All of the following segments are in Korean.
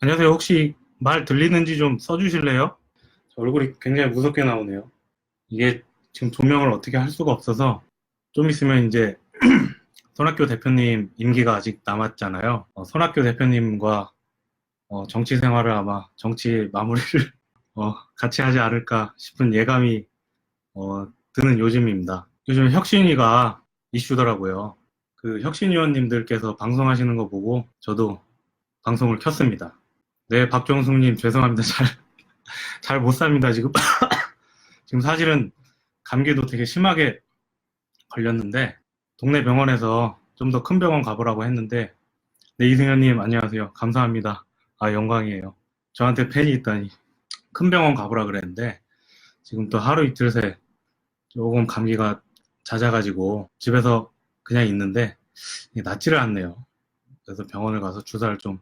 안녕하세요. 혹시 말 들리는지 좀 써주실래요? 저 얼굴이 굉장히 무섭게 나오네요. 이게 지금 조명을 어떻게 할 수가 없어서 좀 있으면 이제 손학규 대표님 임기가 아직 남았잖아요. 손학규 대표님과 정치 생활을 아마 정치 마무리를 같이 하지 않을까 싶은 예감이 드는 요즘입니다. 요즘 혁신위가 이슈더라고요. 그 혁신위원님들께서 방송하시는 거 보고 저도 방송을 켰습니다. 네, 박정숙님 죄송합니다. 잘 못 삽니다, 지금. 지금 사실은 감기도 되게 심하게 걸렸는데, 동네 병원에서 좀 더 큰 병원 가보라고 했는데, 네, 이승현님, 안녕하세요. 감사합니다. 아, 영광이에요. 저한테 팬이 있다니. 큰 병원 가보라 그랬는데, 지금 또 하루 이틀 새 조금 감기가 잦아가지고, 집에서 그냥 있는데, 이게 낫지를 않네요. 그래서 병원을 가서 주사를 좀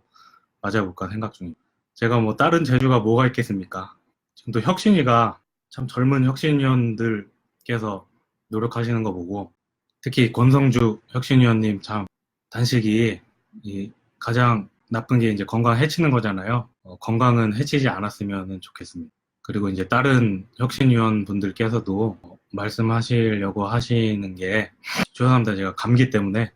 맞아볼까 생각 중입니다. 제가 뭐 다른 재주가 뭐가 있겠습니까? 지금 또 혁신이가 참 젊은 혁신위원들께서 노력하시는 거 보고 특히 권성주 혁신위원님 참 단식이 가장 나쁜 게 이제 건강 해치는 거잖아요. 건강은 해치지 않았으면 좋겠습니다. 그리고 이제 다른 혁신위원 분들께서도 말씀하시려고 하시는 게 죄송합니다. 제가 감기 때문에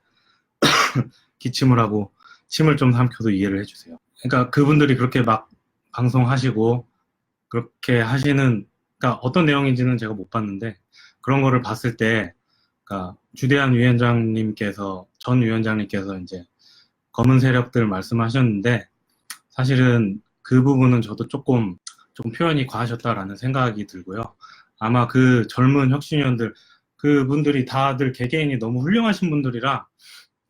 기침을 하고 침을 좀 삼켜도 이해를 해주세요. 그러니까 그분들이 그렇게 막 방송하시고 그렇게 하시는, 그러니까 어떤 내용인지는 제가 못 봤는데 그런 거를 봤을 때, 그러니까 주대한 위원장님께서 전 위원장님께서 이제 검은 세력들 말씀하셨는데 사실은 그 부분은 저도 조금 표현이 과하셨다라는 생각이 들고요. 아마 그 젊은 혁신위원들 그분들이 다들 개개인이 너무 훌륭하신 분들이라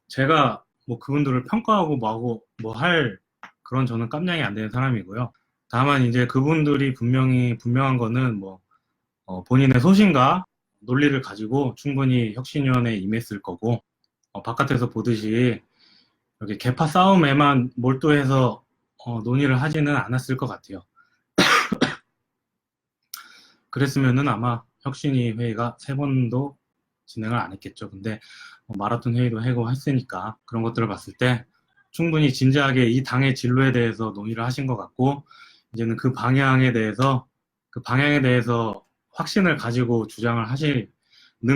제가 뭐 그분들을 평가하고 뭐하고 뭐 할 그런 저는 깜냥이 안 되는 사람이고요. 다만 이제 그분들이 분명한 거는 뭐 본인의 소신과 논리를 가지고 충분히 혁신위원회에 임했을 거고 바깥에서 보듯이 이렇게 계파 싸움에만 몰두해서 논의를 하지는 않았을 것 같아요. 그랬으면은 아마 혁신위 회의가 세 번도 진행을 안 했겠죠. 근데 마라톤 회의도 하고 했으니까 그런 것들을 봤을 때 충분히 진지하게 이 당의 진로에 대해서 논의를 하신 것 같고 이제는 그 방향에 대해서 확신을 가지고 주장을 하시는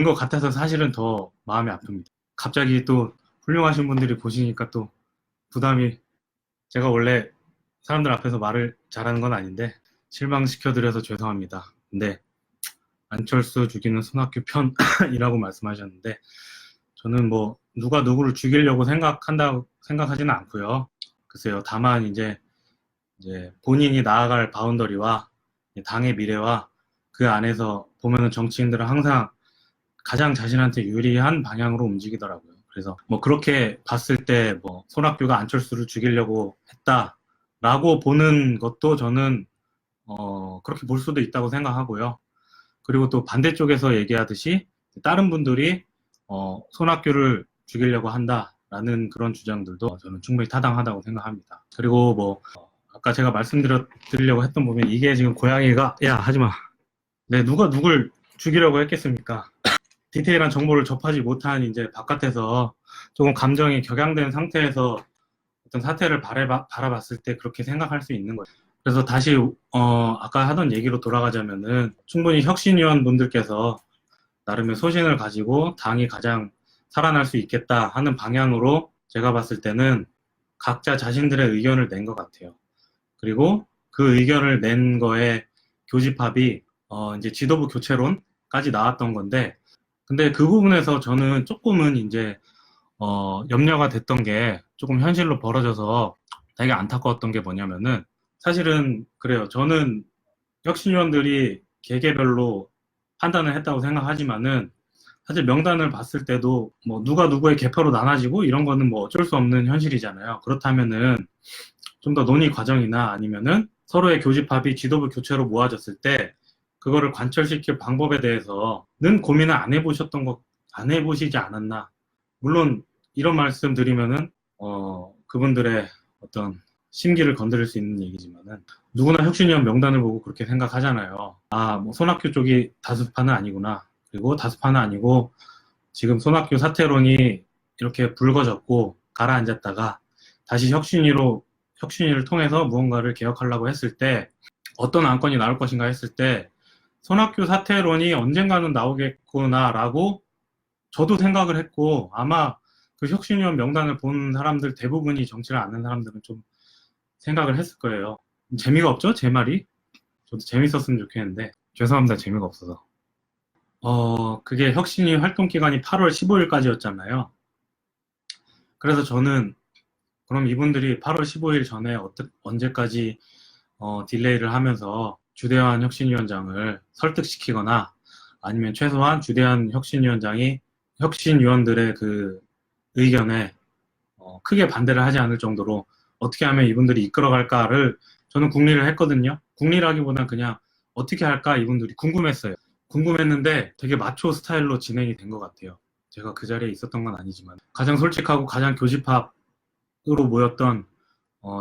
것 같아서 사실은 더 마음이 아픕니다. 갑자기 또 훌륭하신 분들이 보시니까 또 부담이, 제가 원래 사람들 앞에서 말을 잘하는 건 아닌데 실망시켜드려서 죄송합니다. 근데 안철수 죽이는 손학규 편이라고 말씀하셨는데 저는 뭐 누가 누구를 죽이려고 생각하지는 않고요. 글쎄요. 다만 이제 본인이 나아갈 바운더리와 당의 미래와 그 안에서 보면은 정치인들은 항상 가장 자신한테 유리한 방향으로 움직이더라고요. 그래서 뭐 그렇게 봤을 때 뭐 손학규가 안철수를 죽이려고 했다라고 보는 것도 저는 그렇게 볼 수도 있다고 생각하고요. 그리고 또 반대쪽에서 얘기하듯이 다른 분들이 손학규를 죽이려고 한다라는 그런 주장들도 저는 충분히 타당하다고 생각합니다. 그리고 뭐 아까 제가 말씀드리려고 했던 부분이 이게 지금 고양이가 야 하지마. 네, 누가 누굴 죽이려고 했겠습니까? 디테일한 정보를 접하지 못한 이제 바깥에서 조금 감정이 격양된 상태에서 어떤 사태를 바라봤을 때 그렇게 생각할 수 있는 거예요. 그래서 다시 아까 하던 얘기로 돌아가자면은 충분히 혁신위원 분들께서 나름의 소신을 가지고 당이 가장 살아날 수 있겠다 하는 방향으로 제가 봤을 때는 각자 자신들의 의견을 낸 것 같아요. 그리고 그 의견을 낸 거에 교집합이 이제 지도부 교체론까지 나왔던 건데, 근데 그 부분에서 저는 조금은 이제 염려가 됐던 게 조금 현실로 벌어져서 되게 안타까웠던 게 뭐냐면은 사실은 그래요. 저는 혁신위원들이 개개별로 판단을 했다고 생각하지만은 사실 명단을 봤을 때도 뭐 누가 누구의 개표로 나눠지고 이런 거는 뭐 어쩔 수 없는 현실이잖아요. 그렇다면은 좀 더 논의 과정이나 아니면은 서로의 교집합이 지도부 교체로 모아졌을 때 그거를 관철시킬 방법에 대해서는 고민을 안 해보시지 않았나. 물론 이런 말씀 드리면은 그분들의 어떤 심기를 건드릴 수 있는 얘기지만은 누구나 혁신위원 명단을 보고 그렇게 생각하잖아요. 아, 뭐 손학규 쪽이 다수파는 아니구나. 그리고 다수파는 아니고 지금 손학규 사퇴론이 이렇게 불거졌고 가라앉았다가 다시 혁신위로 혁신위를 통해서 무언가를 개혁하려고 했을 때 어떤 안건이 나올 것인가 했을 때 손학규 사퇴론이 언젠가는 나오겠구나라고 저도 생각을 했고, 아마 그 혁신위원 명단을 본 사람들 대부분이 정치를 아는 사람들은 좀 생각을 했을 거예요. 재미가 없죠? 제 말이? 저도 재밌었으면 좋겠는데 죄송합니다. 재미가 없어서. 그게 혁신위 활동 기간이 8월 15일까지였잖아요. 그래서 저는 그럼 이분들이 8월 15일 전에 언제까지 딜레이를 하면서 주대환 혁신위원장을 설득시키거나 아니면 최소한 주대환 혁신위원장이 혁신위원들의 그 의견에 크게 반대를 하지 않을 정도로 어떻게 하면 이분들이 이끌어갈까를 저는 궁리를 했거든요. 궁리라기보단 그냥 어떻게 할까 이분들이 궁금했어요. 궁금했는데 되게 마초 스타일로 진행이 된 것 같아요. 제가 그 자리에 있었던 건 아니지만 가장 솔직하고 가장 교집합으로 모였던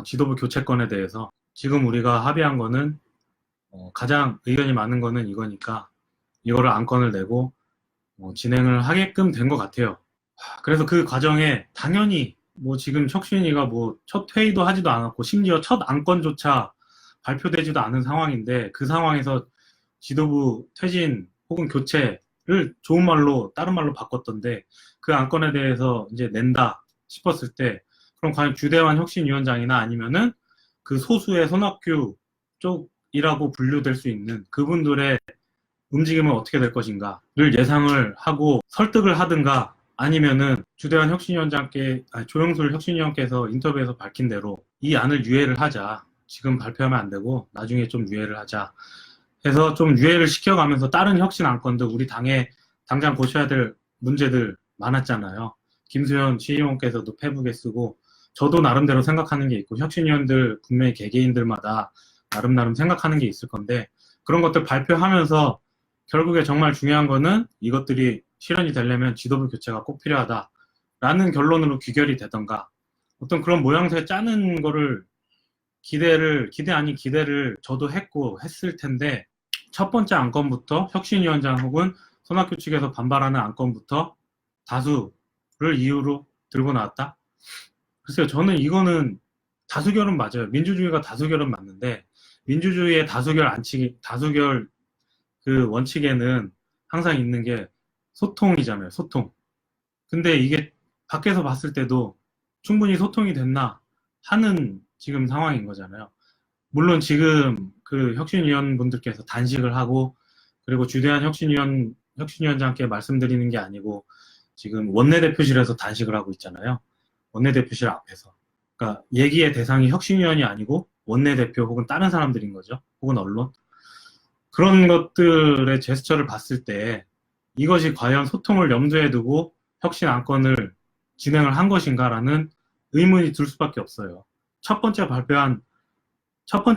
지도부 교체권에 대해서 지금 우리가 합의한 거는 가장 의견이 많은 거는 이거니까 이거를 안건을 내고 진행을 하게끔 된 것 같아요. 그래서 그 과정에 당연히 뭐 지금 혁신위가 뭐 첫 회의도 하지도 않았고 심지어 첫 안건조차 발표되지도 않은 상황인데 그 상황에서 지도부 퇴진 혹은 교체를 좋은 말로 다른 말로 바꿨던데 그 안건에 대해서 이제 낸다 싶었을 때 그럼 과연 주대환 혁신위원장이나 아니면은 그 소수의 손학규 쪽이라고 분류될 수 있는 그분들의 움직임은 어떻게 될 것인가를 예상을 하고 설득을 하든가 아니면은 주대환 혁신위원장께 조영술 혁신위원께서 인터뷰에서 밝힌 대로 이 안을 유예를 하자. 지금 발표하면 안 되고 나중에 좀 유예를 하자. 해서 좀 유예를 시켜가면서 다른 혁신 안건들 우리 당에 당장 고쳐야 될 문제들 많았잖아요. 김수현 시의원께서도 페북에 쓰고 저도 나름대로 생각하는 게 있고 혁신위원들 분명히 개개인들마다 나름 생각하는 게 있을 건데 그런 것들 발표하면서 결국에 정말 중요한 거는 이것들이 실현이 되려면 지도부 교체가 꼭 필요하다라는 결론으로 귀결이 되던가 어떤 그런 모양새 짜는 거를 기대 아닌 기대를 저도 했고 했을 텐데 첫 번째 안건부터 혁신위원장 혹은 손학규 측에서 반발하는 안건부터 다수를 이유로 들고 나왔다? 글쎄요, 저는 이거는 다수결은 맞아요. 민주주의가 다수결은 맞는데 민주주의의 다수결 그 원칙에는 항상 있는 게 소통이잖아요. 소통. 근데 이게 밖에서 봤을 때도 충분히 소통이 됐나 하는 지금 상황인 거잖아요. 물론 지금 그 혁신위원분들께서 단식을 하고 그리고 주대한 혁신위원장께 말씀드리는 게 아니고 지금 원내대표실에서 단식을 하고 있잖아요. 원내대표실 앞에서. 그러니까 얘기의 대상이 혁신위원이 아니고 원내대표 혹은 다른 사람들인 거죠. 혹은 언론. 그런 것들의 제스처를 봤을 때 이것이 과연 소통을 염두에 두고 혁신 안건을 진행을 한 것인가라는 의문이 들 수밖에 없어요. 첫 번째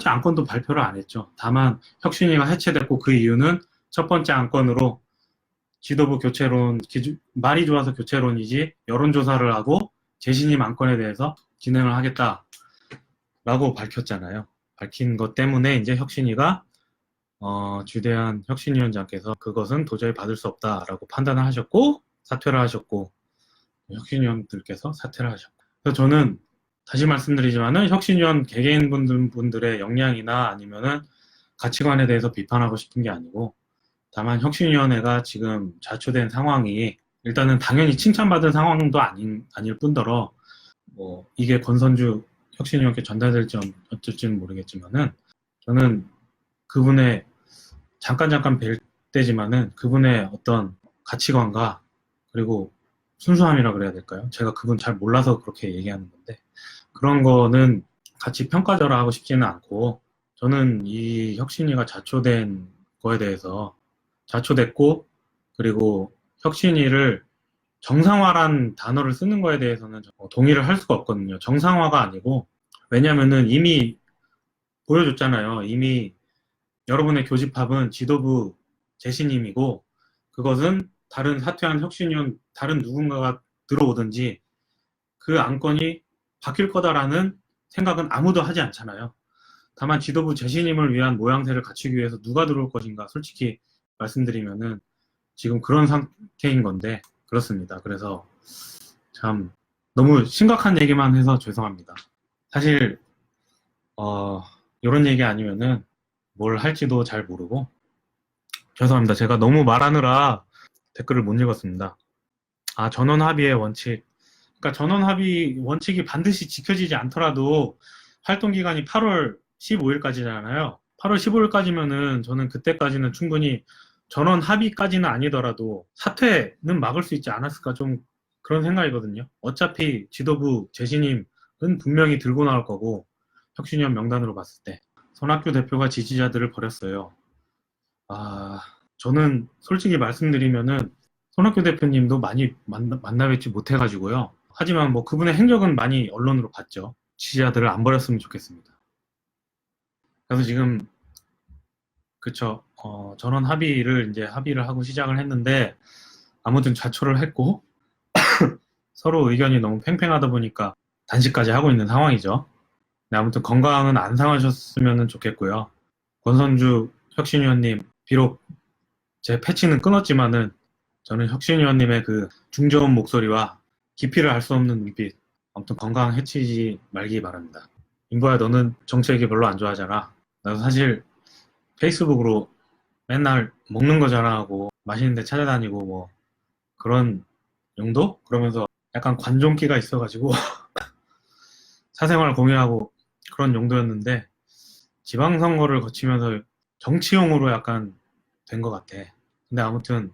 안건도 발표를 안 했죠. 다만 혁신위가 해체됐고 그 이유는 첫 번째 안건으로 지도부 교체론, 말이 좋아서 교체론이지 여론조사를 하고 재신임 안건에 대해서 진행을 하겠다라고 밝혔잖아요. 밝힌 것 때문에 이제 혁신위가 주대한 혁신위원장께서 그것은 도저히 받을 수 없다라고 판단을 하셨고 사퇴를 하셨고 혁신위원들께서 사퇴를 하셨고 그래서 저는 다시 말씀드리지만은 혁신위원 개개인분들의 역량이나 아니면은 가치관에 대해서 비판하고 싶은 게 아니고 다만 혁신위원회가 지금 자초된 상황이 일단은 당연히 칭찬받을 상황도 아닐 뿐더러 뭐 이게 권선주 혁신위원께 전달될지 어쩔지는 모르겠지만은 저는 그분의 잠깐 뵐 때지만은 그분의 어떤 가치관과 그리고 순수함이라 그래야 될까요? 제가 그분 잘 몰라서 그렇게 얘기하는 건데 그런 거는 같이 평가절하하고 싶지는 않고 저는 이 혁신위가 자초된 거에 대해서 자초됐고 그리고 혁신위를 정상화란 단어를 쓰는 거에 대해서는 동의를 할 수가 없거든요. 정상화가 아니고 왜냐면은 이미 보여줬잖아요. 이미 여러분의 교집합은 지도부 재신임이고 그것은 다른 사퇴한 혁신위원 다른 누군가가 들어오든지 그 안건이 바뀔 거다라는 생각은 아무도 하지 않잖아요. 다만 지도부 재신임을 위한 모양새를 갖추기 위해서 누가 들어올 것인가 솔직히 말씀드리면은 지금 그런 상태인 건데 그렇습니다. 그래서 참 너무 심각한 얘기만 해서 죄송합니다. 사실 이런 얘기 아니면은 뭘 할지도 잘 모르고 죄송합니다. 제가 너무 말하느라 댓글을 못 읽었습니다. 전원 합의의 원칙. 그러니까 전원 합의 원칙이 반드시 지켜지지 않더라도 활동 기간이 8월 15일까지잖아요. 8월 15일까지면은 저는 그때까지는 충분히 전원 합의까지는 아니더라도 사퇴는 막을 수 있지 않았을까 좀 그런 생각이거든요. 어차피 지도부 재신임은 분명히 들고 나올 거고 혁신위원 명단으로 봤을 때 손학규 대표가 지지자들을 버렸어요. 저는 솔직히 말씀드리면은 손학규 대표님도 많이 만나 뵙지 못해가지고요. 하지만 뭐 그분의 행적은 많이 언론으로 봤죠. 지지자들을 안 버렸으면 좋겠습니다. 그래서 지금 그쵸. 전원 합의를 이제 합의를 하고 시작을 했는데 아무튼 좌초를 했고 서로 의견이 너무 팽팽하다 보니까 단식까지 하고 있는 상황이죠. 네, 아무튼 건강은 안 상하셨으면 좋겠고요. 권선주 혁신위원님 비록 제 패치는 끊었지만은 저는 혁신위원님의 그 중저음 목소리와 깊이를 알 수 없는 눈빛 아무튼 건강 해치지 말기 바랍니다. 인보야 너는 정책이 별로 안 좋아하잖아. 나도 사실 페이스북으로 맨날 먹는 거 자랑하고 맛있는 데 찾아다니고 뭐 그런 용도? 그러면서 약간 관종기가 있어가지고 사생활 공유하고 그런 용도였는데 지방선거를 거치면서 정치용으로 약간 된 것 같아. 근데 아무튼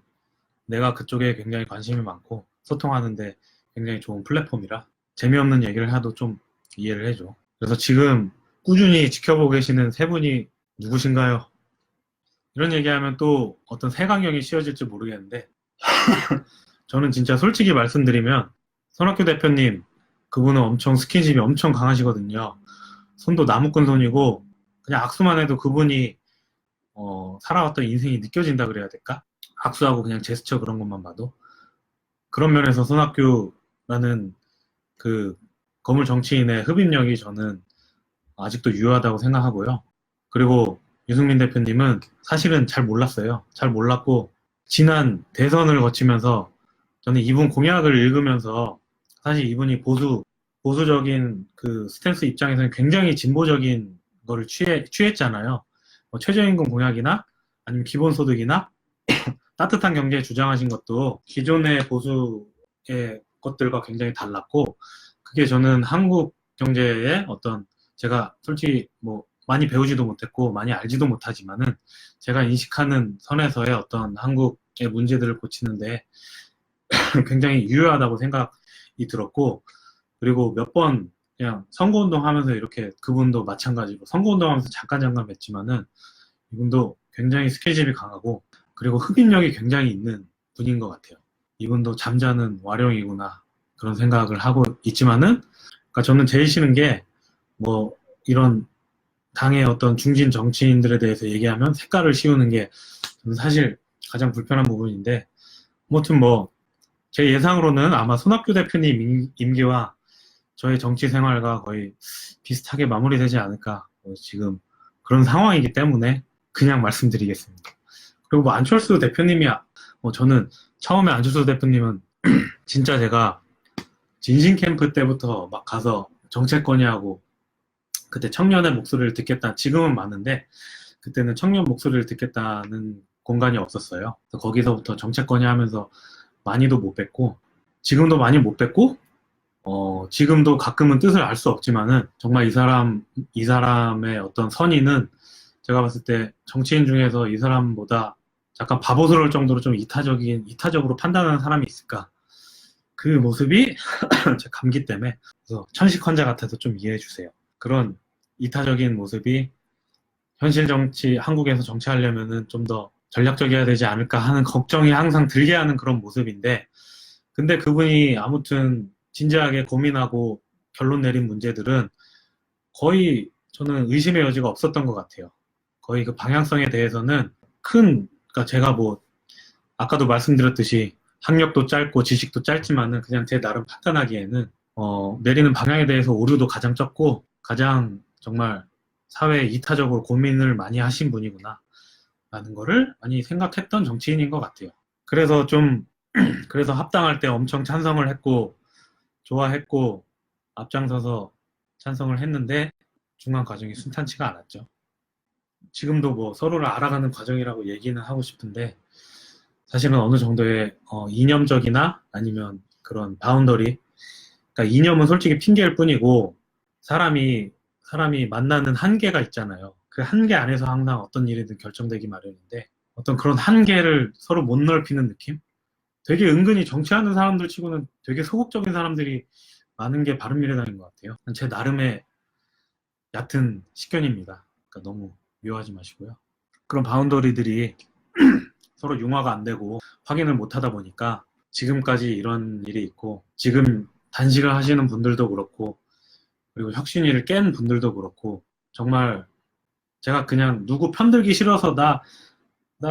내가 그쪽에 굉장히 관심이 많고 소통하는데 굉장히 좋은 플랫폼이라 재미없는 얘기를 해도 좀 이해를 해줘. 그래서 지금 꾸준히 지켜보고 계시는 세 분이 누구신가요? 이런 얘기하면 또 어떤 색안경이 씌워질지 모르겠는데 저는 진짜 솔직히 말씀드리면 손학규 대표님 그분은 엄청 스킨십이 엄청 강하시거든요. 손도 나무꾼 손이고 그냥 악수만 해도 그분이 살아왔던 인생이 느껴진다 그래야 될까? 악수하고 그냥 제스처 그런 것만 봐도 그런 면에서 손학규라는 그 거물 정치인의 흡입력이 저는 아직도 유효하다고 생각하고요. 그리고 유승민 대표님은 사실은 잘 몰랐어요. 잘 몰랐고 지난 대선을 거치면서 저는 이분 공약을 읽으면서 사실 이분이 보수적인 그 스탠스 입장에서는 굉장히 진보적인 거를 취했잖아요. 뭐 최저임금 공약이나 아니면 기본소득이나 따뜻한 경제 주장하신 것도 기존의 보수의 것들과 굉장히 달랐고 그게 저는 한국 경제의 어떤 제가 솔직히 뭐 많이 배우지도 못했고 많이 알지도 못하지만은 제가 인식하는 선에서의 어떤 한국의 문제들을 고치는데 굉장히 유효하다고 생각이 들었고 그리고 몇 번 그냥 선거운동 하면서 이렇게 그분도 마찬가지로 선거운동 하면서 잠깐 뵀지만은 이분도 굉장히 스케줄이 강하고 그리고 흡입력이 굉장히 있는 분인 것 같아요. 이분도 잠자는 와룡이구나 그런 생각을 하고 있지만은 그러니까 저는 제일 싫은 게 뭐 이런 당의 어떤 중진 정치인들에 대해서 얘기하면 색깔을 씌우는 게 저는 사실 가장 불편한 부분인데 아무튼 뭐 제 예상으로는 아마 손학규 대표님 임기와 저의 정치 생활과 거의 비슷하게 마무리되지 않을까 지금 그런 상황이기 때문에 그냥 말씀드리겠습니다. 그리고 뭐 안철수 대표님이야 뭐 저는 처음에 안철수 대표님은 진짜 제가 진신 캠프 때부터 막 가서 정책 건의하고 그때 청년의 목소리를 듣겠다 지금은 많은데 그때는 청년 목소리를 듣겠다는 공간이 없었어요. 그래서 거기서부터 정책 건의하면서 많이도 못 뵙고 지금도 많이 못 뵙고 지금도 가끔은 뜻을 알 수 없지만은 정말 이 사람의 어떤 선의는 제가 봤을 때 정치인 중에서 이 사람보다 약간 바보스러울 정도로 좀 이타적으로 판단하는 사람이 있을까? 그 모습이 제 감기 때문에 그래서 천식 환자 같아서 좀 이해해 주세요. 그런 이타적인 모습이 현실 정치, 한국에서 정치하려면은 좀 더 전략적이어야 되지 않을까 하는 걱정이 항상 들게 하는 그런 모습인데 근데 그분이 아무튼 진지하게 고민하고 결론 내린 문제들은 거의 저는 의심의 여지가 없었던 것 같아요. 거의 그 방향성에 대해서는 그러니까 제가 뭐 아까도 말씀드렸듯이 학력도 짧고 지식도 짧지만은 그냥 제 나름 판단하기에는 내리는 방향에 대해서 오류도 가장 적고 가장 정말 사회에 이타적으로 고민을 많이 하신 분이구나 라는 거를 많이 생각했던 정치인인 것 같아요. 그래서 그래서 합당할 때 엄청 찬성을 했고 좋아했고 앞장서서 찬성을 했는데 중간 과정이 순탄치가 않았죠. 지금도 뭐 서로를 알아가는 과정이라고 얘기는 하고 싶은데 사실은 어느 정도의 이념적이나 아니면 그런 바운더리, 그러니까 이념은 솔직히 핑계일 뿐이고 사람이 만나는 한계가 있잖아요. 그 한계 안에서 항상 어떤 일이든 결정되기 마련인데 어떤 그런 한계를 서로 못 넓히는 느낌? 되게 은근히 정치하는 사람들 치고는 되게 소극적인 사람들이 많은 게 바른미래당인 것 같아요. 제 나름의 얕은 식견입니다. 그러니까 너무 미워하지 마시고요. 그런 바운더리들이 서로 융화가 안 되고 확인을 못 하다 보니까 지금까지 이런 일이 있고 지금 단식을 하시는 분들도 그렇고 그리고 혁신위를 깬 분들도 그렇고 정말 제가 그냥 누구 편들기 싫어서 나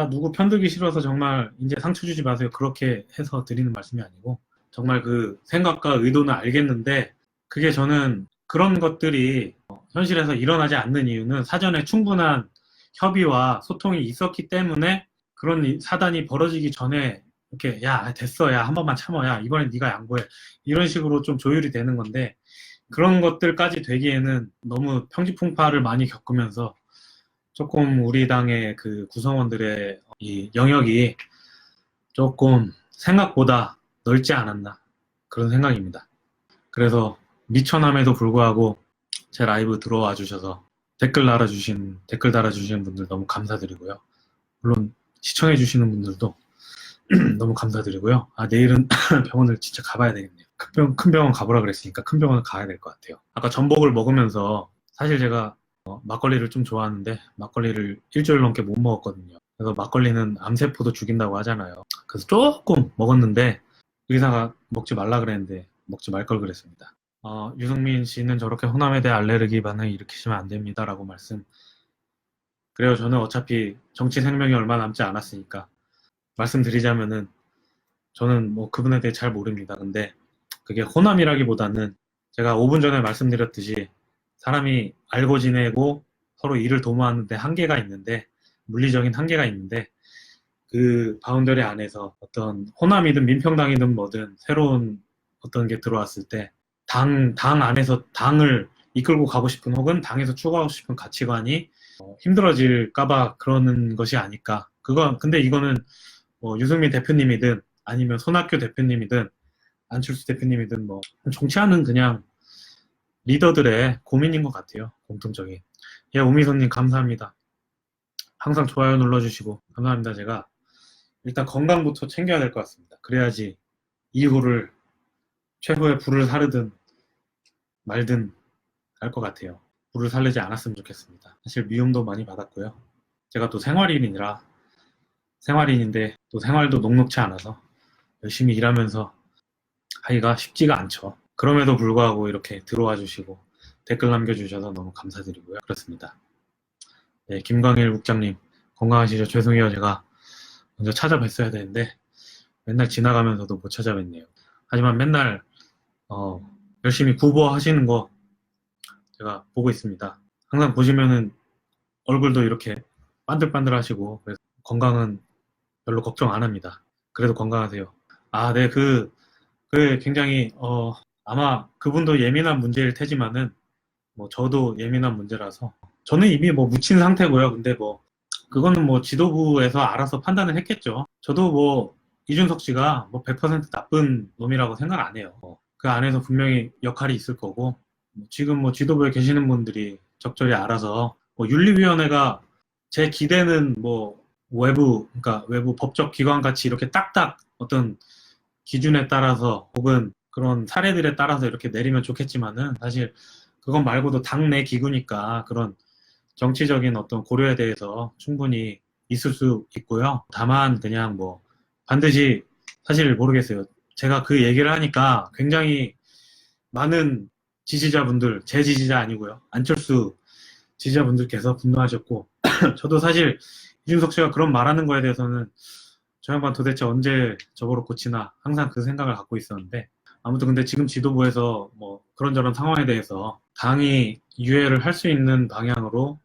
누구 편들기 싫어서 정말 이제 상처 주지 마세요. 그렇게 해서 드리는 말씀이 아니고 정말 그 생각과 의도는 알겠는데 그게 저는 그런 것들이 현실에서 일어나지 않는 이유는 사전에 충분한 협의와 소통이 있었기 때문에 그런 사단이 벌어지기 전에 이렇게 야 됐어 야 한 번만 참아 야 이번엔 네가 양보해 이런 식으로 좀 조율이 되는 건데 그런 것들까지 되기에는 너무 평지풍파를 많이 겪으면서 조금 우리 당의 그 구성원들의 이 영역이 조금 생각보다 넓지 않았나 그런 생각입니다. 그래서 미천함에도 불구하고 제 라이브 들어와 주셔서 댓글 달아주신 분들 너무 감사드리고요. 물론 시청해 주시는 분들도 너무 감사드리고요. 아, 내일은 병원을 진짜 가봐야 되겠네요. 큰 병원 가보라 그랬으니까 큰 병원을 가야 될 것 같아요. 아까 전복을 먹으면서 사실 제가 막걸리를 좀 좋아하는데 막걸리를 일주일 넘게 못 먹었거든요. 그래서 막걸리는 암세포도 죽인다고 하잖아요. 그래서 조금 먹었는데 의사가 먹지 말라 그랬는데 먹지 말 걸 그랬습니다. 유승민 씨는 저렇게 호남에 대해 알레르기 반응을 일으키시면 안 됩니다라고 말씀. 그래요. 저는 어차피 정치 생명이 얼마 남지 않았으니까 말씀드리자면은 저는 뭐 그분에 대해 잘 모릅니다. 근데 그게 호남이라기보다는 제가 5분 전에 말씀드렸듯이 사람이 알고 지내고 서로 일을 도모하는데 한계가 있는데 물리적인 한계가 있는데 그 바운더리 안에서 어떤 호남이든 민평당이든 뭐든 새로운 어떤 게 들어왔을 때 당 안에서 당을 이끌고 가고 싶은 혹은 당에서 추구하고 싶은 가치관이 힘들어질까봐 그러는 것이 아닐까. 근데 이거는 유승민 대표님이든 아니면 손학규 대표님이든 안철수 대표님이든 뭐 정치하는 그냥 리더들의 고민인 것 같아요. 공통적인. 예, 오미선님 감사합니다. 항상 좋아요 눌러주시고 감사합니다. 제가 일단 건강부터 챙겨야 될 것 같습니다. 그래야지 이후를 최후의 불을 사르든 말든 할 것 같아요. 불을 살리지 않았으면 좋겠습니다. 사실 미움도 많이 받았고요. 제가 또 생활인인데 또 생활도 녹록치 않아서 열심히 일하면서 하기가 쉽지가 않죠. 그럼에도 불구하고 이렇게 들어와 주시고 댓글 남겨주셔서 너무 감사드리고요. 그렇습니다. 네, 김광일 국장님 건강하시죠? 죄송해요. 제가 먼저 찾아뵀어야 되는데 맨날 지나가면서도 못 찾아뵀네요. 하지만 맨날 열심히 구보하시는 거 제가 보고 있습니다. 항상 보시면은 얼굴도 이렇게 반들반들하시고 그래서 건강은 별로 걱정 안 합니다. 그래도 건강하세요. 아, 네, 그 굉장히 아마 그분도 예민한 문제일 테지만은 뭐 저도 예민한 문제라서 저는 이미 뭐 묻힌 상태고요. 근데 뭐 그거는 뭐 지도부에서 알아서 판단을 했겠죠. 저도 뭐 이준석 씨가 뭐 100% 나쁜 놈이라고 생각 안 해요. 그 안에서 분명히 역할이 있을 거고 지금 뭐 지도부에 계시는 분들이 적절히 알아서 뭐 윤리위원회가 제 기대는 뭐 그러니까 외부 법적 기관 같이 이렇게 딱딱 어떤 기준에 따라서 혹은 그런 사례들에 따라서 이렇게 내리면 좋겠지만은 사실 그건 말고도 당내 기구니까 그런 정치적인 어떤 고려에 대해서 충분히 있을 수 있고요. 다만 그냥 뭐 반드시 사실 모르겠어요. 제가 그 얘기를 하니까 굉장히 많은 지지자분들, 제 지지자 아니고요. 안철수 지지자분들께서 분노하셨고 저도 사실 이준석 씨가 그런 말하는 거에 대해서는 저 양반 도대체 언제 저거로 고치나 항상 그 생각을 갖고 있었는데 아무튼 근데 지금 지도부에서 뭐 그런저런 상황에 대해서 당이 유예를 할 수 있는 방향으로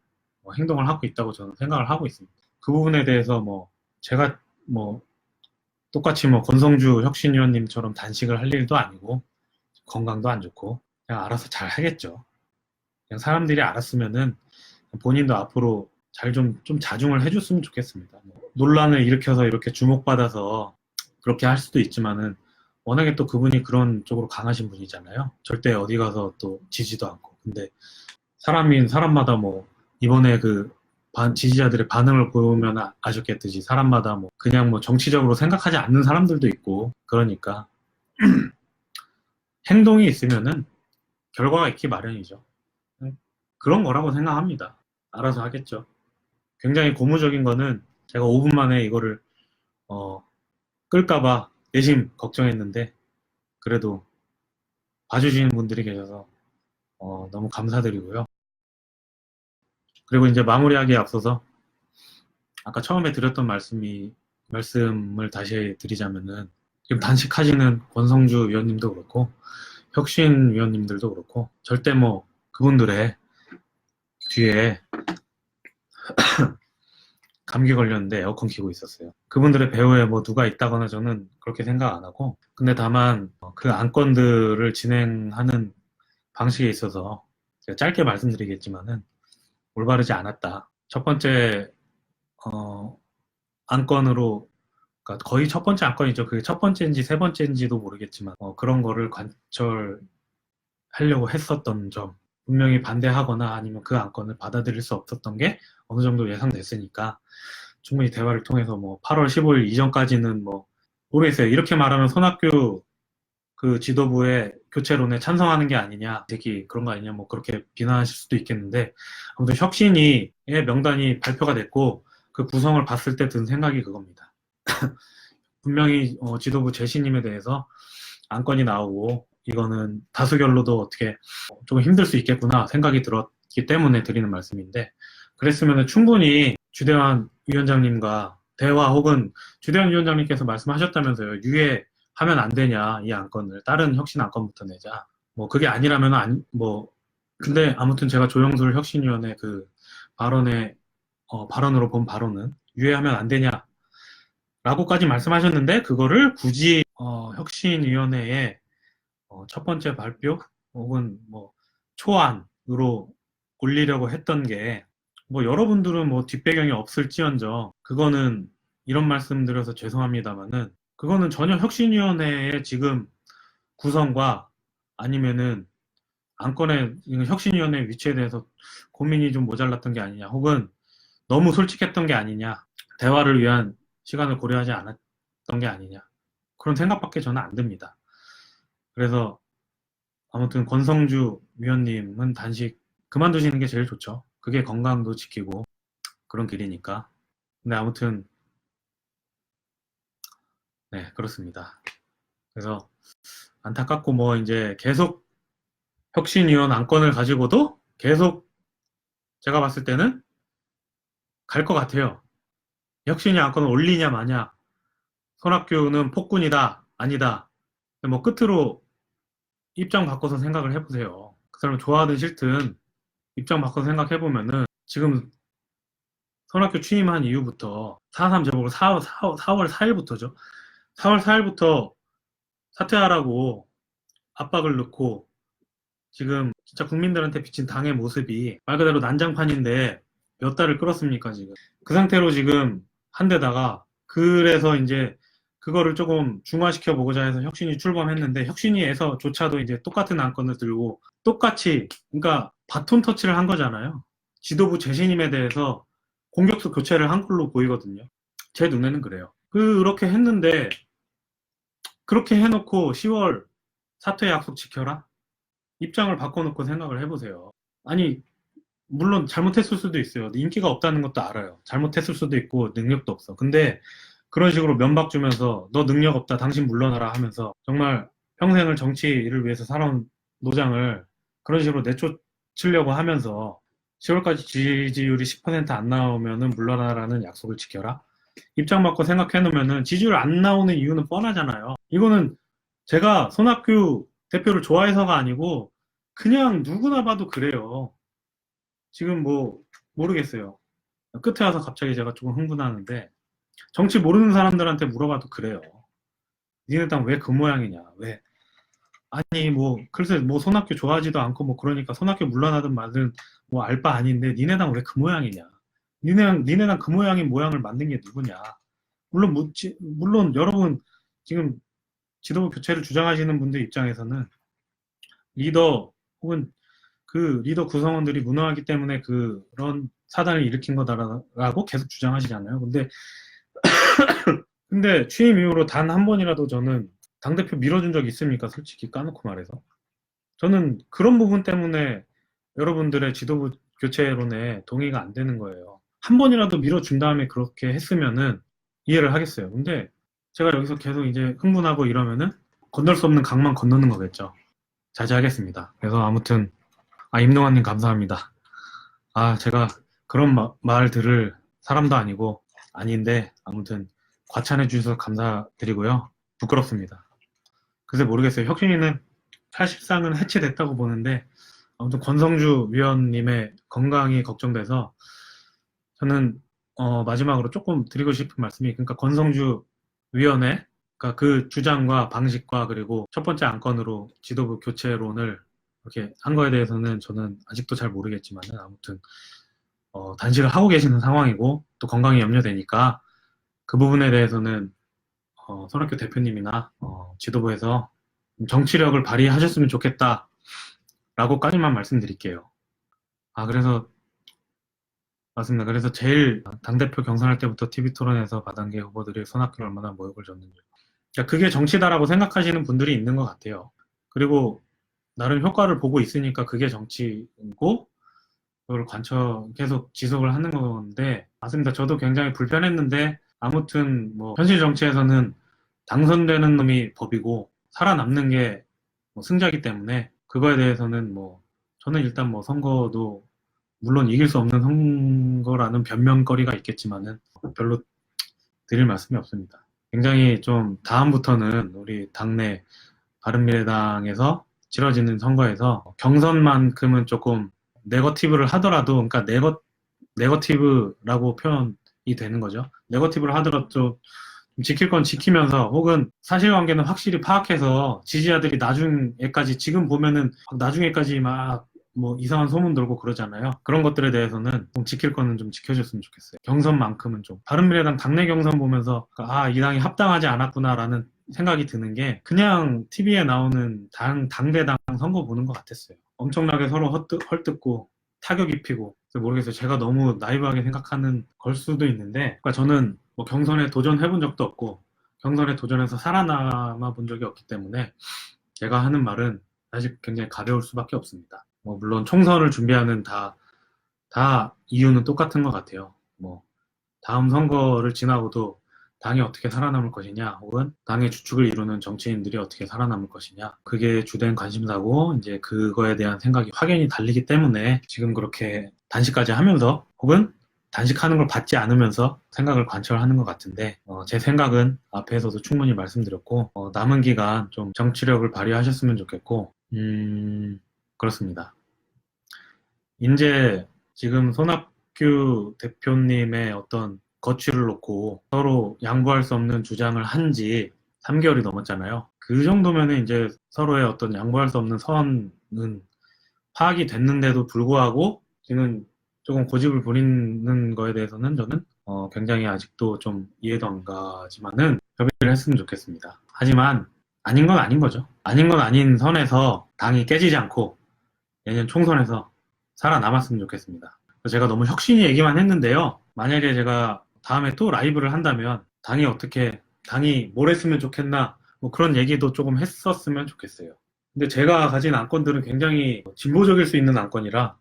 행동을 하고 있다고 저는 생각을 하고 있습니다. 그 부분에 대해서 뭐 제가 뭐 똑같이 뭐 권성주 혁신위원님처럼 단식을 할 일도 아니고 건강도 안 좋고 그냥 알아서 잘 하겠죠. 그냥 사람들이 알았으면은 본인도 앞으로 잘 좀 자중을 해줬으면 좋겠습니다. 뭐 논란을 일으켜서 이렇게 주목받아서 그렇게 할 수도 있지만은 워낙에 또 그분이 그런 쪽으로 강하신 분이잖아요. 절대 어디 가서 또 지지도 않고. 근데 사람인 사람마다 뭐 이번에 그 지지자들의 반응을 보면 아셨겠듯이 사람마다 뭐 그냥 뭐 정치적으로 생각하지 않는 사람들도 있고 그러니까 행동이 있으면은 결과가 있기 마련이죠. 그런 거라고 생각합니다. 알아서 하겠죠. 굉장히 고무적인 거는 제가 5분 만에 이거를 끌까봐 내심 걱정했는데 그래도 봐주시는 분들이 계셔서 너무 감사드리고요. 그리고 이제 마무리하기에 앞서서 아까 처음에 드렸던 말씀을 다시 드리자면은 지금 단식하시는 권성주 위원님도 그렇고 혁신 위원님들도 그렇고 절대 뭐 그분들의 뒤에 감기 걸렸는데 에어컨 켜고 있었어요. 그분들의 배후에 뭐 누가 있다거나 저는 그렇게 생각 안 하고 근데 다만 그 안건들을 진행하는 방식에 있어서 제가 짧게 말씀드리겠지만은 올바르지 않았다. 첫 번째 안건으로 그러니까 거의 첫 번째 안건이죠. 그게 첫 번째인지 세 번째인지도 모르겠지만 그런 거를 관철하려고 했었던 점 분명히 반대하거나 아니면 그 안건을 받아들일 수 없었던 게 어느 정도 예상됐으니까 충분히 대화를 통해서 뭐 8월 15일 이전까지는 뭐 모르겠어요. 이렇게 말하면 손학규 그 지도부의 교체론에 찬성하는 게 아니냐, 특히 그런 거 아니냐, 뭐 그렇게 비난하실 수도 있겠는데 아무튼 혁신이의 명단이 발표가 됐고 그 구성을 봤을 때 든 생각이 그겁니다. 분명히 지도부 재신임에 대해서 안건이 나오고 이거는 다수결로도 어떻게 조금 힘들 수 있겠구나 생각이 들었기 때문에 드리는 말씀인데 그랬으면 충분히 주대환 위원장님과 대화 혹은 주대환 위원장님께서 말씀하셨다면서요. 유예하면 안 되냐 이 안건을 다른 혁신 안건부터 내자. 뭐 그게 아니라면 근데 아무튼 제가 조영술 혁신위원회 그 발언으로 본 발언은 유예하면 안 되냐 라고까지 말씀하셨는데 그거를 굳이 혁신위원회에 첫 번째 발표 혹은 뭐 초안으로 올리려고 했던 게 뭐 여러분들은 뭐 뒷배경이 없을지언정 그거는 이런 말씀 드려서 죄송합니다만은 그거는 전혀 혁신위원회의 지금 구성과 아니면은 안건의 혁신위원회 위치에 대해서 고민이 좀 모자랐던 게 아니냐 혹은 너무 솔직했던 게 아니냐 대화를 위한 시간을 고려하지 않았던 게 아니냐 그런 생각밖에 저는 안 듭니다. 그래서 아무튼 권성주 위원님은 단식 그만두시는 게 제일 좋죠. 그게 건강도 지키고 그런 길이니까. 근데 아무튼 네 그렇습니다. 그래서 안타깝고 뭐 이제 계속 혁신위원 안건을 가지고도 계속 제가 봤을 때는 갈 것 같아요. 혁신위 안건을 올리냐 마냐 손학규는 폭군이다 아니다. 뭐 끝으로 입장 바꿔서 생각을 해보세요. 그 사람 좋아하든 싫든 입장 바꿔서 생각해보면은 지금 손학규 취임한 이후부터 4.3 제목으로 4월 4일부터죠. 4월 4일부터 사퇴하라고 압박을 넣고 지금 진짜 국민들한테 비친 당의 모습이 말 그대로 난장판인데 몇 달을 끌었습니까 지금. 그 상태로 지금 한 데다가 그래서 이제 그거를 조금 중화시켜 보고자 해서 혁신이 출범했는데 혁신위에서조차도 이제 똑같은 안건을 들고 똑같이 그러니까 바톤 터치를 한 거잖아요. 지도부 재신임에 대해서 공격수 교체를 한 걸로 보이거든요. 제 눈에는 그래요. 그렇게 했는데 그렇게 해놓고 10월 사퇴 약속 지켜라? 입장을 바꿔놓고 생각을 해보세요. 아니 물론 잘못했을 수도 있어요. 인기가 없다는 것도 알아요. 잘못했을 수도 있고 능력도 없어. 근데 그런 식으로 면박 주면서 너 능력 없다 당신 물러나라 하면서 정말 평생을 정치를 위해서 살아온 노장을 그런 식으로 내쫓으려고 하면서 10월까지 지지율이 10%안 나오면은 물러나라는 약속을 지켜라. 입장 바꿔 생각해 놓으면은 지지율 안 나오는 이유는 뻔하잖아요. 이거는 제가 손학규 대표를 좋아해서가 아니고 그냥 누구나 봐도 그래요. 지금 뭐 모르겠어요. 끝에 와서 갑자기 제가 조금 흥분하는데 정치 모르는 사람들한테 물어봐도 그래요. 니네 당 왜 그 모양이냐? 왜 아니 뭐 글쎄 뭐 손학규 좋아하지도 않고 뭐 그러니까 손학규 물러나든 말든 뭐 알 바 아닌데 니네당 왜 그 모양이냐? 니네당 그 모양인 모양을 만든 게 누구냐? 물론 물론 여러분 지금 지도부 교체를 주장하시는 분들 입장에서는 리더 혹은 그 리더 구성원들이 무능하기 때문에 그런 사단을 일으킨 거다라고 계속 주장하시잖아요. 근데 취임 이후로 단 한 번이라도 저는 당대표 밀어준 적 있습니까? 솔직히 까놓고 말해서. 저는 그런 부분 때문에 여러분들의 지도부 교체론에 동의가 안 되는 거예요. 한 번이라도 밀어준 다음에 그렇게 했으면은 이해를 하겠어요. 근데 제가 여기서 계속 이제 흥분하고 이러면은 건널 수 없는 강만 건너는 거겠죠. 자제하겠습니다. 그래서 아무튼 임동환님 감사합니다. 제가 그런 말 들을 사람도 아니고 아닌데 아무튼 과찬해 주셔서 감사드리고요. 부끄럽습니다. 글쎄 모르겠어요. 혁신위는 사실상은 해체됐다고 보는데 아무튼 권성주 위원님의 건강이 걱정돼서 저는 마지막으로 조금 드리고 싶은 말씀이 그러니까 권성주 위원회 그러니까 그 주장과 방식과 그리고 첫 번째 안건으로 지도부 교체론을 이렇게 한 거에 대해서는 저는 아직도 잘 모르겠지만은 아무튼 단식을 하고 계시는 상황이고 또 건강이 염려되니까 그 부분에 대해서는 손학규 대표님이나 지도부에서 정치력을 발휘하셨으면 좋겠다라고까지만 말씀드릴게요. 그래서 맞습니다. 그래서 제일 당대표 경선할 때부터 TV토론에서 바단계 후보들이 손학규를 얼마나 모욕을 줬는지. 그러니까 그게 정치다라고 생각하시는 분들이 있는 것 같아요. 그리고 나름 효과를 보고 있으니까 그게 정치고 그걸 계속 지속을 하는 건데 맞습니다. 저도 굉장히 불편했는데 아무튼 뭐 현실 정치에서는 당선되는 놈이 법이고 살아남는 게 뭐 승자이기 때문에 그거에 대해서는 뭐 저는 일단 뭐 선거도 물론 이길 수 없는 선거라는 변명거리가 있겠지만은 별로 드릴 말씀이 없습니다. 굉장히 좀 다음부터는 우리 당내 바른미래당에서 치러지는 선거에서 경선만큼은 조금 네거티브를 하더라도 그러니까 네거티브라고 표현이 되는 거죠. 네거티브를 하더라도 좀 지킬 건 지키면서 혹은 사실관계는 확실히 파악해서 지지자들이 나중에까지 지금 보면은 나중에까지 막 뭐 이상한 소문 돌고 그러잖아요. 그런 것들에 대해서는 좀 지킬 거는 좀 지켜줬으면 좋겠어요. 경선만큼은 좀. 바른미래당 당내 경선 보면서 이 당이 합당하지 않았구나라는 생각이 드는 게 그냥 TV에 나오는 당대당 선거 보는 것 같았어요. 엄청나게 서로 헐뜯고 타격 입히고 모르겠어요. 제가 너무 나이브하게 생각하는 걸 수도 있는데 그러니까 저는 뭐 경선에 도전해본 적도 없고 경선에 도전해서 살아남아 본 적이 없기 때문에 제가 하는 말은 사실 굉장히 가벼울 수밖에 없습니다. 뭐 물론 총선을 준비하는 다 이유는 똑같은 것 같아요. 뭐 다음 선거를 지나고도 당이 어떻게 살아남을 것이냐, 혹은 당의 주축을 이루는 정치인들이 어떻게 살아남을 것이냐, 그게 주된 관심사고, 이제 그거에 대한 생각이 확연히 달리기 때문에 지금 그렇게 단식까지 하면서, 혹은 단식하는 걸 받지 않으면서 생각을 관철하는 것 같은데, 제 생각은 앞에서도 충분히 말씀드렸고, 남은 기간 좀 정치력을 발휘하셨으면 좋겠고, 그렇습니다. 이제 지금 손학규 대표님의 어떤 거취를 놓고 서로 양보할 수 없는 주장을 한 지 3개월이 넘었잖아요. 그 정도면은 이제 서로의 어떤 양보할 수 없는 선은 파악이 됐는데도 불구하고 지금 조금 고집을 부리는 거에 대해서는 저는 굉장히 아직도 좀 이해도 안 가지만은 협의를 했으면 좋겠습니다. 하지만 아닌 건 아닌 거죠. 아닌 건 아닌 선에서 당이 깨지지 않고 내년 총선에서 살아남았으면 좋겠습니다. 제가 너무 혁신이 얘기만 했는데요. 만약에 제가 다음에 또 라이브를 한다면 당이 뭘 했으면 좋겠나 뭐 그런 얘기도 조금 했었으면 좋겠어요. 근데 제가 가진 안건들은 굉장히 진보적일 수 있는 안건이라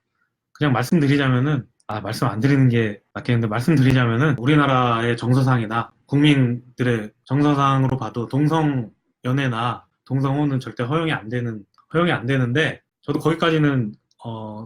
그냥 말씀드리자면은 말씀 안 드리는 게 낫겠는데 말씀드리자면은 우리나라의 정서상이나 국민들의 정서상으로 봐도 동성연애나 동성혼은 절대 허용이 안 되는데 저도 거기까지는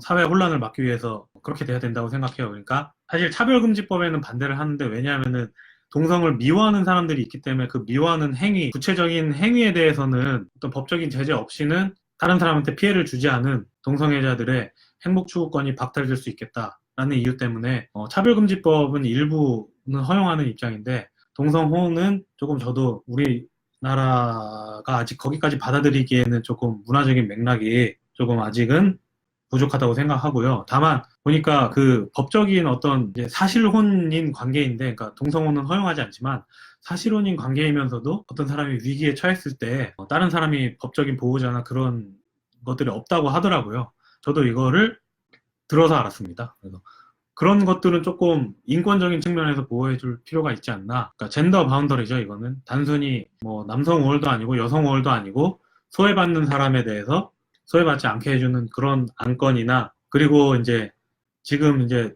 사회 혼란을 막기 위해서 그렇게 돼야 된다고 생각해요. 그러니까 사실 차별금지법에는 반대를 하는데 왜냐하면은 동성을 미워하는 사람들이 있기 때문에 그 미워하는 행위, 구체적인 행위에 대해서는 어떤 법적인 제재 없이는 다른 사람한테 피해를 주지 않은 동성애자들의 행복 추구권이 박탈될 수 있겠다라는 이유 때문에 차별금지법은 일부는 허용하는 입장인데 동성혼은 조금 저도 우리 우리나라가 아직 거기까지 받아들이기에는 조금 문화적인 맥락이 조금 아직은 부족하다고 생각하고요. 다만 보니까 그 법적인 어떤 이제 사실혼인 관계인데, 그러니까 동성혼은 허용하지 않지만 사실혼인 관계이면서도 어떤 사람이 위기에 처했을 때 다른 사람이 법적인 보호자나 그런 것들이 없다고 하더라고요. 저도 이거를 들어서 알았습니다. 그래서 그런 것들은 조금 인권적인 측면에서 보호해줄 필요가 있지 않나. 그러니까 젠더 바운더리죠, 이거는. 단순히 뭐 남성 우월도 아니고 여성 우월도 아니고 소외받는 사람에 대해서 소외받지 않게 해주는 그런 안건이나, 그리고 이제 지금 이제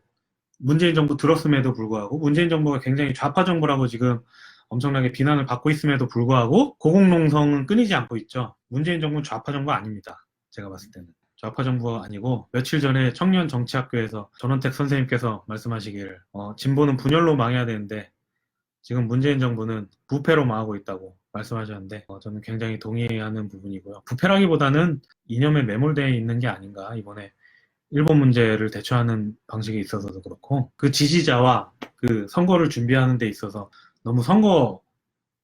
문재인 정부 들었음에도 불구하고 문재인 정부가 굉장히 좌파 정부라고 지금 엄청나게 비난을 받고 있음에도 불구하고 고공농성은 끊이지 않고 있죠. 문재인 정부는 좌파 정부 아닙니다. 제가 봤을 때는. 좌파 정부가 아니고, 며칠 전에 청년 정치학교에서 전원택 선생님께서 말씀하시길 진보는 분열로 망해야 되는데 지금 문재인 정부는 부패로 망하고 있다고 말씀하셨는데 저는 굉장히 동의하는 부분이고요. 부패라기보다는 이념에 매몰되어 있는 게 아닌가. 이번에 일본 문제를 대처하는 방식에 있어서도 그렇고, 그 지지자와 그 선거를 준비하는 데 있어서 너무 선거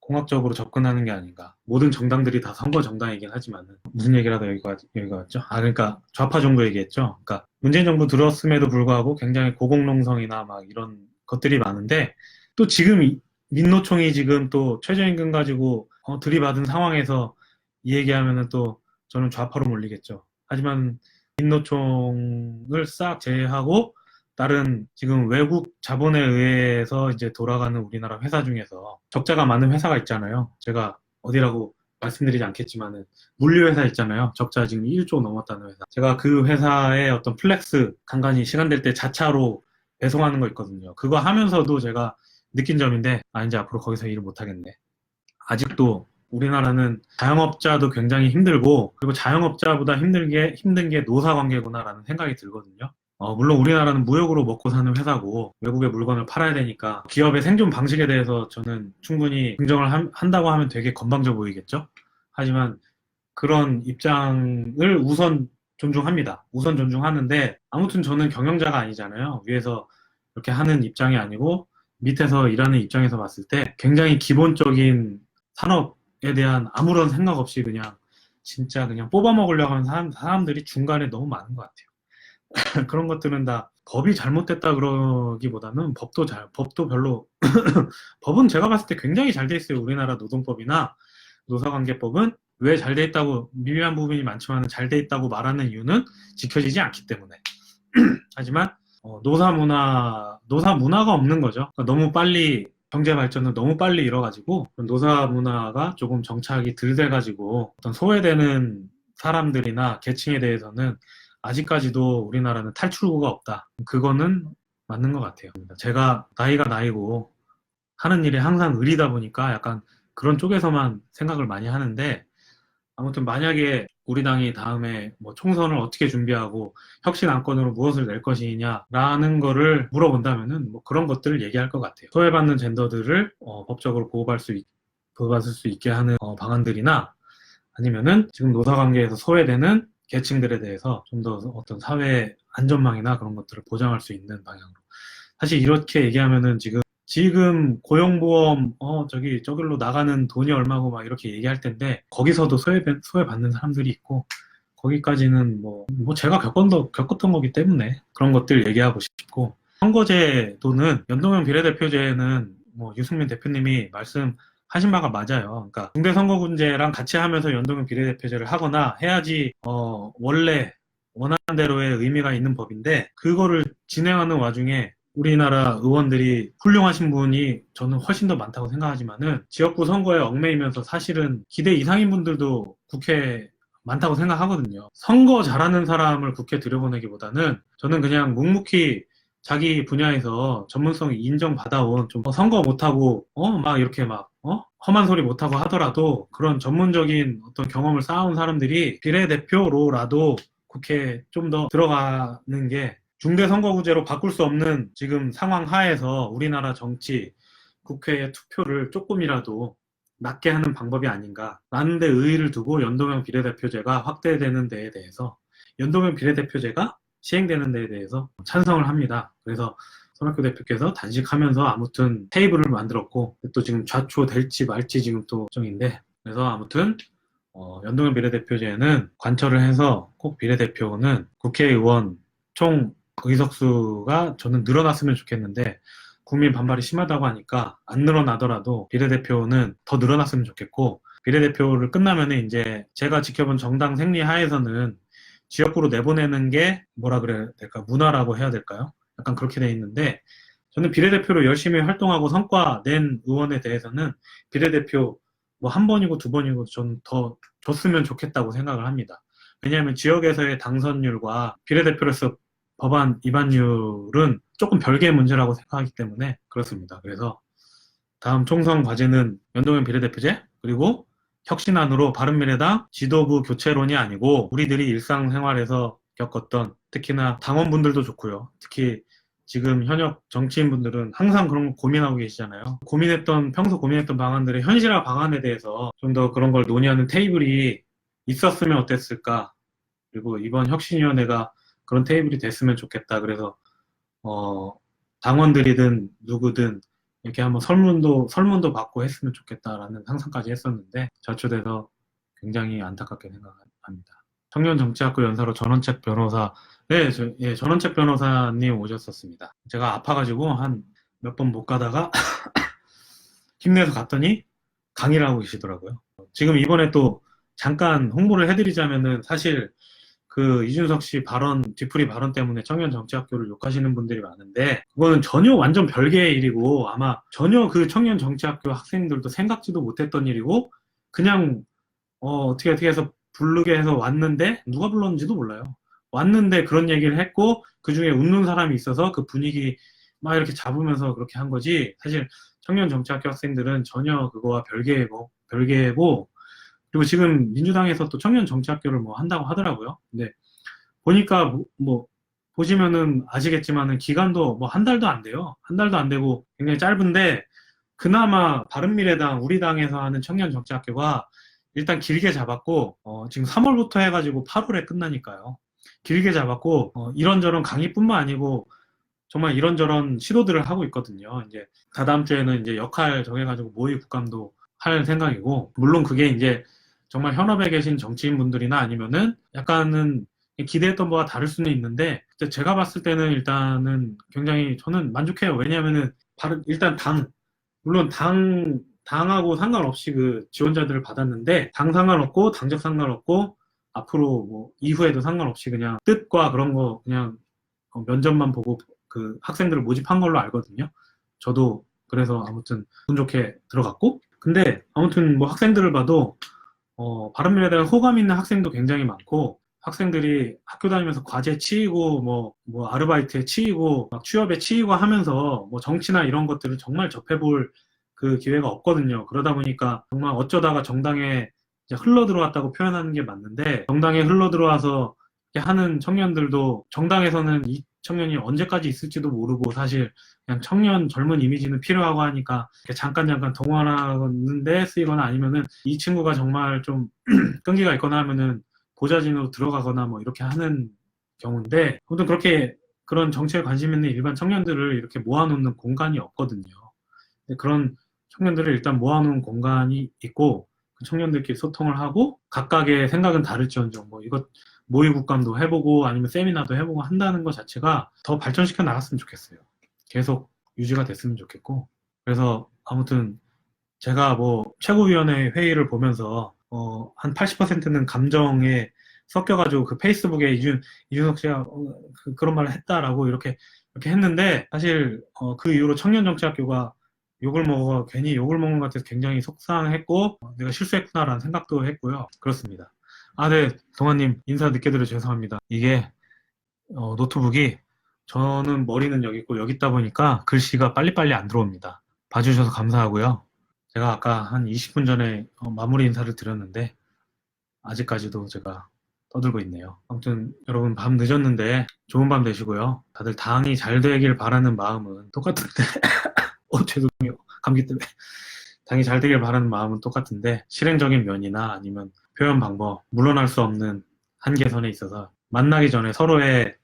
공학적으로 접근하는 게 아닌가. 모든 정당들이 다 선거 정당이긴 하지만은, 무슨 얘기를 하다 여기가 왔죠? 그러니까 좌파 정부 얘기했죠. 그러니까 문재인 정부 들었음에도 불구하고 굉장히 고공농성이나 막 이런 것들이 많은데, 또 지금 민노총이 지금 또 최저임금 가지고 들이받은 상황에서 이 얘기하면은 또 저는 좌파로 몰리겠죠. 하지만 민노총을 싹 제외하고 다른 지금 외국 자본에 의해서 이제 돌아가는 우리나라 회사 중에서 적자가 많은 회사가 있잖아요. 제가 어디라고 말씀드리지 않겠지만은 물류회사 있잖아요. 적자 지금 1조 넘었다는 회사. 제가 그 회사의 어떤 플렉스 간간히 시간 될 때 자차로 배송하는 거 있거든요. 그거 하면서도 제가 느낀 점인데, 이제 앞으로 거기서 일을 못 하겠네. 아직도 우리나라는 자영업자도 굉장히 힘들고, 그리고 자영업자보다 힘든 게 노사관계구나라는 생각이 들거든요. 물론 우리나라는 무역으로 먹고 사는 회사고 외국에 물건을 팔아야 되니까 기업의 생존 방식에 대해서 저는 충분히 긍정을 한다고 하면 되게 건방져 보이겠죠. 하지만 그런 입장을 우선 존중합니다. 우선 존중하는데, 아무튼 저는 경영자가 아니잖아요. 위에서 이렇게 하는 입장이 아니고 밑에서 일하는 입장에서 봤을 때 굉장히 기본적인 산업에 대한 아무런 생각 없이 그냥 진짜 그냥 뽑아먹으려고 하는 사람들이 중간에 너무 많은 것 같아요. 그런 것들은 다 법이 잘못됐다 그러기보다는 법도 별로 법은 제가 봤을 때 굉장히 잘 돼 있어요. 우리나라 노동법이나 노사관계법은 왜 잘 돼 있다고, 미묘한 부분이 많지만 잘 돼 있다고 말하는 이유는 지켜지지 않기 때문에. 하지만 노사 문화가 없는 거죠. 그러니까 너무 빨리 경제 발전을 너무 빨리 이뤄가지고 노사 문화가 조금 정착이 덜 돼가지고 어떤 소외되는 사람들이나 계층에 대해서는 아직까지도 우리나라는 탈출구가 없다. 그거는 맞는 것 같아요. 제가 나이가 나이고 하는 일이 항상 의리다 보니까 약간 그런 쪽에서만 생각을 많이 하는데, 아무튼 만약에 우리 당이 다음에 뭐 총선을 어떻게 준비하고 혁신 안건으로 무엇을 낼 것이냐라는 거를 물어본다면은 뭐 그런 것들을 얘기할 것 같아요. 소외받는 젠더들을 법적으로 보호받을 수 있게 하는 방안들이나, 아니면은 지금 노사관계에서 소외되는 계층들에 대해서 좀 더 어떤 사회 안전망이나 그런 것들을 보장할 수 있는 방향으로. 사실 이렇게 얘기하면은 지금 고용보험 저길로 나가는 돈이 얼마고 막 이렇게 얘기할 텐데, 거기서도 소외받는 사람들이 있고, 거기까지는 뭐 제가 겪었던 거기 때문에 그런 것들 얘기하고 싶고, 선거제도는 연동형 비례대표제는 뭐 유승민 대표님이 말씀하신 바가 맞아요. 그러니까 중대선거군제랑 같이 하면서 연동형 비례대표제를 하거나 해야지 원래 원하는 대로의 의미가 있는 법인데, 그거를 진행하는 와중에 우리나라 의원들이 훌륭하신 분이 저는 훨씬 더 많다고 생각하지만은, 지역구 선거에 얽매이면서 사실은 기대 이상인 분들도 국회에 많다고 생각하거든요. 선거 잘하는 사람을 국회 들여보내기보다는 저는 그냥 묵묵히 자기 분야에서 전문성이 인정받아온, 좀 선거 못하고 막 이렇게 막 험한 소리 못하고 하더라도 그런 전문적인 어떤 경험을 쌓아온 사람들이 비례대표로라도 국회에 좀 더 들어가는 게, 중대선거구제로 바꿀 수 없는 지금 상황 하에서 우리나라 정치, 국회의 투표를 조금이라도 낮게 하는 방법이 아닌가 라는 데 의의를 두고, 연동형 비례대표제가 확대되는 데에 대해서, 연동형 비례대표제가 시행되는 데에 대해서 찬성을 합니다. 그래서 손학규 대표께서 단식하면서 아무튼 테이블을 만들었고, 또 지금 좌초 될지 말지 지금 또 걱정인데, 그래서 아무튼 연동형 비례대표제는 관철을 해서 꼭 비례대표는 국회의원 총 의석수가 저는 늘어났으면 좋겠는데 국민 반발이 심하다고 하니까 안 늘어나더라도 비례대표는 더 늘어났으면 좋겠고 비례대표를 끝나면은 이제 제가 지켜본 정당 생리 하에서는 지역구로 내보내는 게 뭐라 그래야 될까? 문화라고 해야 될까요? 약간 그렇게 돼 있는데 저는 비례대표로 열심히 활동하고 성과 낸 의원에 대해서는 비례대표 뭐 한 번이고 두 번이고 전 더 줬으면 좋겠다고 생각을 합니다. 왜냐하면 지역에서의 당선율과 비례대표로서 법안 위반율은 조금 별개의 문제라고 생각하기 때문에 그렇습니다. 그래서 다음 총선 과제는 연동형 비례대표제 그리고 혁신안으로 바른미래당 지도부 교체론이 아니고 우리들이 일상생활에서 겪었던 특히나 당원분들도 좋고요. 특히 지금 현역 정치인분들은 항상 그런 거 고민하고 계시잖아요. 평소 고민했던 방안들의 현실화 방안에 대해서 좀 더 그런 걸 논의하는 테이블이 있었으면 어땠을까. 그리고 이번 혁신위원회가 그런 테이블이 됐으면 좋겠다. 그래서 어, 당원들이든 누구든 이렇게 한번 설문도 받고 했으면 좋겠다라는 상상까지 했었는데 좌초돼서 굉장히 안타깝게 생각합니다. 청년정치학교 연사로 전원책 변호사, 네, 전원책 변호사님 오셨었습니다. 제가 아파가지고 한 몇 번 못 가다가 힘내서 갔더니 강의를 하고 계시더라고요. 지금 이번에 또 잠깐 홍보를 해드리자면은 사실 그 이준석 씨 뒤풀이 발언 때문에 청년정치학교를 욕하시는 분들이 많은데, 그거는 전혀 완전 별개의 일이고, 아마 전혀 그 청년정치학교 학생들도 생각지도 못했던 일이고, 그냥, 어떻게 해서 부르게 해서 왔는데, 누가 불렀는지도 몰라요. 왔는데 그런 얘기를 했고, 그 중에 웃는 사람이 있어서 그 분위기 막 이렇게 잡으면서 그렇게 한 거지, 사실 청년정치학교 학생들은 전혀 그거와 별개고, 그리고 지금 민주당에서 또 청년 정치학교를 뭐 한다고 하더라고요. 근데 보니까 보시면은 아시겠지만은 기간도 뭐 한 달도 안 돼요. 한 달도 안 되고 굉장히 짧은데 그나마 바른미래당 우리 당에서 하는 청년 정치학교가 일단 길게 잡았고 지금 3월부터 해가지고 8월에 끝나니까요. 길게 잡았고 이런저런 강의뿐만 아니고 정말 이런저런 시도들을 하고 있거든요. 이제 다다음 주에는 이제 역할 정해가지고 모의 국감도 할 생각이고, 물론 그게 이제 정말 현업에 계신 정치인분들이나 아니면은 약간은 기대했던 바와 다를 수는 있는데, 제가 봤을 때는 일단은 굉장히 저는 만족해요. 왜냐하면은 일단 물론 당하고 상관없이 그 지원자들을 받았는데, 당 상관없고 당적 상관없고 앞으로 뭐 이후에도 상관없이 그냥 뜻과 그런 거 그냥 면접만 보고 그 학생들을 모집한 걸로 알거든요. 저도 그래서 아무튼 운 좋게 들어갔고, 근데 아무튼 뭐 학생들을 봐도 바른미래당에 호감 있는 학생도 굉장히 많고, 학생들이 학교 다니면서 과제 치이고 뭐 아르바이트에 치이고 막 취업에 치이고 하면서 뭐 정치나 이런 것들을 정말 접해볼 그 기회가 없거든요. 그러다 보니까 정말 어쩌다가 정당에 이제 흘러 들어왔다고 표현하는 게 맞는데, 정당에 흘러 들어와서 이렇게 하는 청년들도 정당에서는 이 청년이 언제까지 있을지도 모르고, 사실 그냥 청년 젊은 이미지는 필요하고 하니까 잠깐 동원하는데 쓰이거나, 아니면은 이 친구가 정말 좀 끈기가 있거나 하면은 보좌진으로 들어가거나 뭐 이렇게 하는 경우인데, 아무튼 그런 정치에 관심 있는 일반 청년들을 이렇게 모아놓는 공간이 없거든요. 그런 청년들을 일단 모아놓은 공간이 있고, 그 청년들끼리 소통을 하고 각각의 생각은 다를지언정 뭐 이것 모의 국감도 해보고 아니면 세미나도 해보고 한다는 것 자체가 더 발전시켜 나갔으면 좋겠어요. 계속 유지가 됐으면 좋겠고. 그래서 아무튼 제가 뭐 최고위원회 회의를 보면서 한 80%는 감정에 섞여가지고 그 페이스북에 이준석 씨가 그런 말을 했다라고 이렇게 했는데, 사실 그 이후로 청년정치학교가 괜히 욕을 먹은 것 같아서 굉장히 속상했고, 내가 실수했구나라는 생각도 했고요. 그렇습니다. 아, 네, 동아님 인사 늦게 드려 죄송합니다. 이게 노트북이 저는 머리는 여기 있고 여기 있다 보니까 글씨가 빨리빨리 안 들어옵니다. 봐주셔서 감사하고요. 제가 아까 한 20분 전에 마무리 인사를 드렸는데 아직까지도 제가 떠들고 있네요. 아무튼 여러분 밤 늦었는데 좋은 밤 되시고요. 다들 당이 잘 되길 바라는 마음은 똑같은데 죄송해요. 감기 때문에. 당이 잘 되길 바라는 마음은 똑같은데 실행적인 면이나 아니면 표현 방법, 물러날 수 없는 한계선에 있어서 만나기 전에 서로의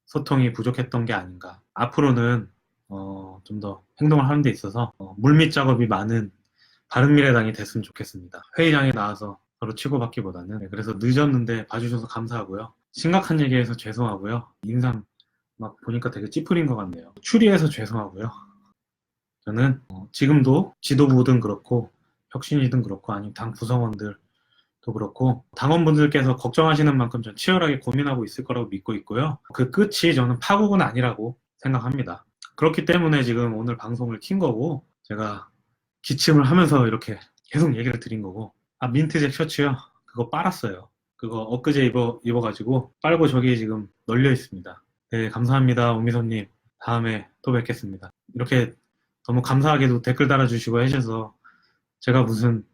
소통이 부족했던 게 아닌가. 앞으로는 좀 더 행동을 하는 데 있어서 물밑 작업이 많은 바른미래당이 됐으면 좋겠습니다. 회의장에 나와서 서로 치고받기보다는. 네, 그래서 늦었는데 봐주셔서 감사하고요. 심각한 얘기해서 죄송하고요. 인상 막 보니까 되게 찌푸린 것 같네요. 추리해서 죄송하고요. 저는 지금도 지도부든 그렇고 혁신이든 그렇고 아니면 당 구성원들도 그렇고 당원분들께서 걱정하시는 만큼 전 치열하게 고민하고 있을 거라고 믿고 있고요. 그 끝이 저는 파국은 아니라고 생각합니다. 그렇기 때문에 지금 오늘 방송을 킨 거고 제가 기침을 하면서 이렇게 계속 얘기를 드린 거고. 아, 민트색 셔츠요? 그거 빨았어요. 그거 엊그제 입어가지고 빨고 저기 지금 널려 있습니다. 네, 감사합니다, 오미선님. 다음에 또 뵙겠습니다. 이렇게 너무 감사하게도 댓글 달아주시고 하셔서 제가 무슨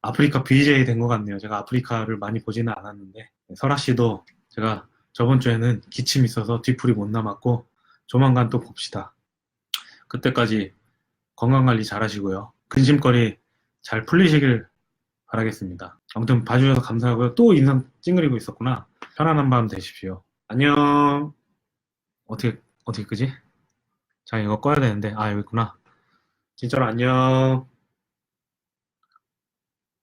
아프리카 VJ 된 것 같네요. 제가 아프리카를 많이 보지는 않았는데. 설아 씨도 제가 저번 주에는 기침이 있어서 뒤풀이 못 남았고 조만간 또 봅시다. 그때까지 건강관리 잘 하시고요. 근심거리 잘 풀리시길 바라겠습니다. 아무튼 봐주셔서 감사하고요. 또 인상 찡그리고 있었구나. 편안한 밤 되십시오. 안녕. 어떻게 끄지? 자, 이거 꺼야 되는데. 아, 여기 있구나. 진짜로 안녕.